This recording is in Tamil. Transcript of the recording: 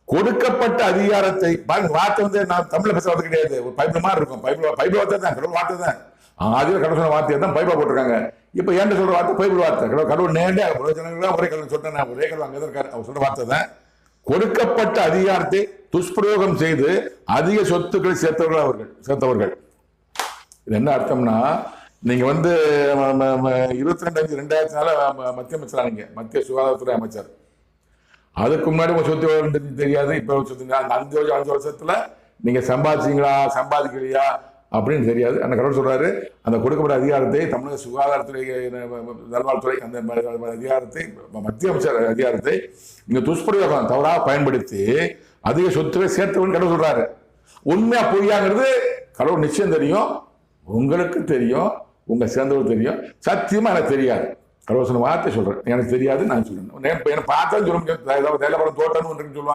கொடுக்கப்பட்ட அதிகாரத்தை வார்த்தை வந்து நான் தமிழ்ல பேச வார்த்தை கிடையாது, ஒரு பைபிள் மாதிரி இருக்கும். பைபிள் வார்த்தை தான், கடவுள் வார்த்தை தான். ஆதியில் கடவுள் சொன்ன வார்த்தையை தான் பைபிளா போட்டிருக்காங்க. இப்ப ஏன்ட்டு சொல்ற வார்த்தை பைபிள் வார்த்தை. கடவுள் நேரடியா ஜனங்களாம் ஒரே கடவுள் சொல்றேன், ஒரே கடவுள் அங்கதான் இருக்காரு. அவர் சொல்ற வார்த்தை தான். கொடுக்கப்பட்ட அதிகாரத்தை துஷ்பிரயோகம் செய்து அதிக சொத்துக்களை சேர்த்தவர்கள். இது என்ன அர்த்தம்னா, நீங்க வந்து 22/5/2004 மத்திய அமைச்சரானீங்க, மத்திய சுகாதாரத்துறை அமைச்சர். அதுக்கு முன்னாடி உங்க சொத்து தெரியாது, இப்ப சொத்து அந்த 5 வருஷத்துல நீங்க சம்பாதிக்கலையா அப்படின்னு தெரியாது. அந்த கடவுள் சொல்றாரு, அந்த கொடுக்கப்பட்ட அதிகாரத்தை தமிழக சுகாதாரத்துறை நல்வாழ்வுத்துறை அந்த அதிகாரத்தை மத்திய அமைச்சர் அதிகாரத்தை நீங்க துஷ்பிரயோகம் தவறாக பயன்படுத்தி அதிக சொத்துக்களை சேர்த்தவன் கடவுள் சொல்றாரு. உண்மையா பொய்யாங்கிறது கடவுள் நிச்சயம் தெரியும், உங்களுக்கு தெரியும், உங்க சேர்ந்தவர்கள் தெரியும். சத்தியமா எனக்கு தெரியாது. கடவுள் சொன்ன வார்த்தை சொல்றேன், எனக்கு தெரியாது. நான் சொல்றேன், பார்த்தா சொல்ல முடியாது. தோட்டம் சொல்லுவாங்க.